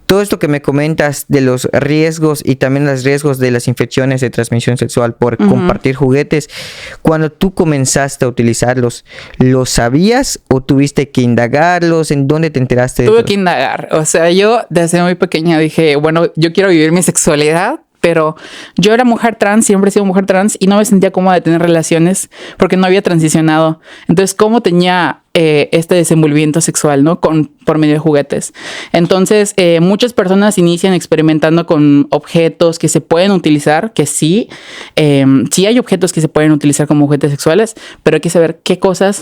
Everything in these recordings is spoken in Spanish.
todo esto que me comentas de los riesgos y también los riesgos de las infecciones de transmisión sexual por compartir juguetes, cuando tú comenzaste a utilizarlos, ¿los sabías o tuviste que indagarlos? ¿En dónde te enteraste de Tuve todo? que indagar. O sea, yo desde muy pequeña dije, bueno, yo quiero vivir mi sexualidad, pero yo era mujer trans, siempre he sido mujer trans y no me sentía cómoda de tener relaciones porque no había transicionado. Entonces, ¿cómo tenía este desenvolvimiento sexual, ¿no? Por medio de juguetes. Entonces, muchas personas inician experimentando con objetos que se pueden utilizar, que sí hay objetos que se pueden utilizar como juguetes sexuales, pero hay que saber qué cosas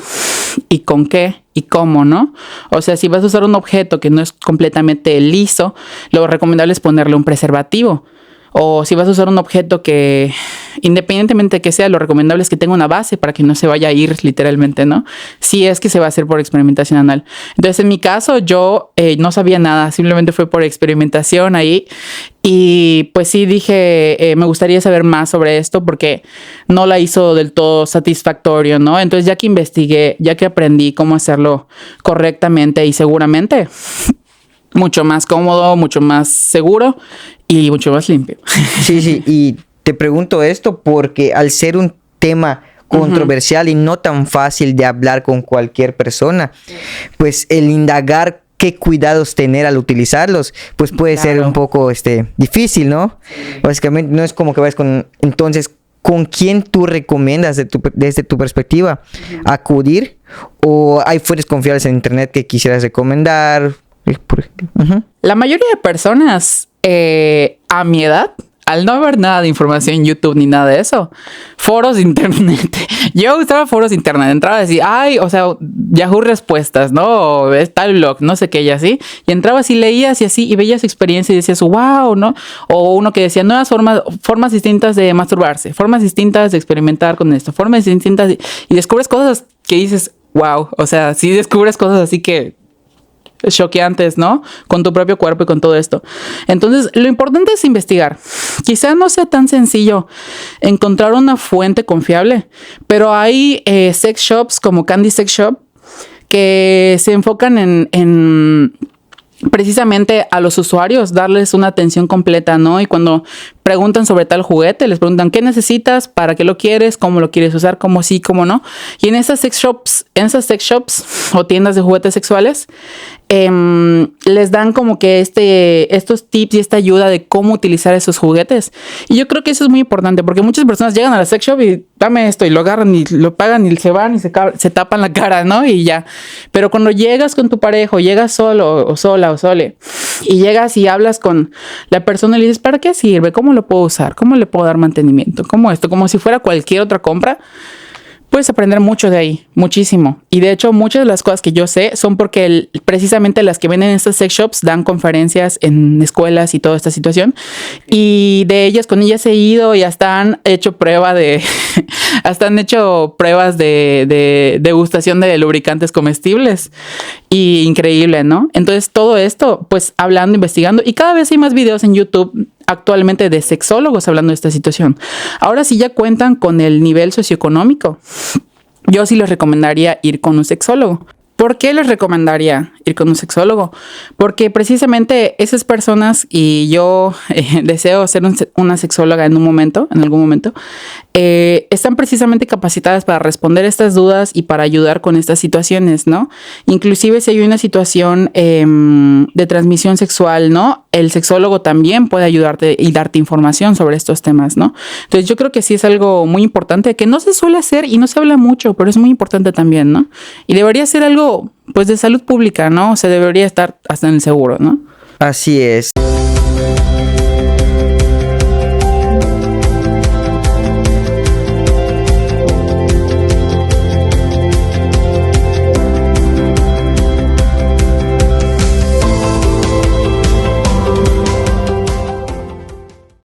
y con qué y cómo, ¿no? O sea, si vas a usar un objeto que no es completamente liso, lo recomendable es ponerle un preservativo. O si vas a usar un objeto que, independientemente de que sea, lo recomendable es que tenga una base para que no se vaya a ir literalmente, ¿no? Si es que se va a hacer por experimentación anal. Entonces, en mi caso, yo no sabía nada. Simplemente fue por experimentación ahí. Y pues sí dije, me gustaría saber más sobre esto porque no la hizo del todo satisfactorio, ¿no? Entonces, ya que investigué, ya que aprendí cómo hacerlo correctamente y seguramente, mucho más cómodo, mucho más seguro y mucho más limpio. Sí, y te pregunto esto porque al ser un tema controversial y no tan fácil de hablar con cualquier persona, pues el indagar qué cuidados tener al utilizarlos, pues puede ser un poco difícil, ¿no? Básicamente no es como que vas con... Entonces, ¿con quién tú recomiendas desde tu perspectiva acudir? ¿O hay fuentes confiables en internet que quisieras recomendar? La mayoría de personas a mi edad, al no haber nada de información en YouTube ni nada de eso, foros de internet. Yo usaba foros de internet, entraba a decir, Yahoo Respuestas, ¿no? O está el blog, no sé qué, y así. Y entrabas y leías y así, y veías su experiencia y decías, wow, ¿no? O uno que decía, nuevas formas distintas de masturbarse, formas distintas de experimentar con esto, formas distintas y descubres cosas que dices, wow. O sea, sí descubres cosas así que... choqueantes, ¿no? Con tu propio cuerpo y con todo esto. Entonces, lo importante es investigar. Quizá no sea tan sencillo encontrar una fuente confiable, pero hay sex shops como Candy Sex Shop que se enfocan en precisamente a los usuarios, darles una atención completa, ¿no? Y cuando preguntan sobre tal juguete, les preguntan qué necesitas, para qué lo quieres, cómo lo quieres usar, cómo sí, cómo no. Y en esas sex shops o tiendas de juguetes sexuales, les dan como que estos tips y esta ayuda de cómo utilizar esos juguetes. Y yo creo que eso es muy importante porque muchas personas llegan a la sex shop y dame esto y lo agarran y lo pagan y se van y se tapan la cara, ¿no? Y ya. Pero cuando llegas con tu pareja o llegas solo o sola o sole y llegas y hablas con la persona y le dices, ¿para qué sirve? ¿Cómo lo puedo usar? ¿Cómo le puedo dar mantenimiento? ¿Cómo esto? Como si fuera cualquier otra compra. Puedes aprender mucho de ahí, muchísimo. Y de hecho, muchas de las cosas que yo sé son porque precisamente las que venden en estas sex shops dan conferencias en escuelas y toda esta situación. Y de ellas, con ellas he ido y hasta han hecho pruebas de degustación de lubricantes comestibles. Y increíble, ¿no? Entonces, todo esto, pues hablando, investigando. Y cada vez hay más videos en YouTube actualmente de sexólogos hablando de esta situación. Ahora sí ya cuentan con el nivel socioeconómico. Yo sí les recomendaría ir con un sexólogo. ¿Por qué les recomendaría ir con un sexólogo? Porque precisamente esas personas, y yo deseo ser una sexóloga en algún momento, están precisamente capacitadas para responder estas dudas y para ayudar con estas situaciones, ¿no? Inclusive si hay una situación de transmisión sexual, ¿no? El sexólogo también puede ayudarte y darte información sobre estos temas, ¿no? Entonces yo creo que sí es algo muy importante que no se suele hacer y no se habla mucho, pero es muy importante también, ¿no? Y debería ser algo, pues, de salud pública, ¿no? O sea, debería estar hasta en el seguro, ¿no? Así es.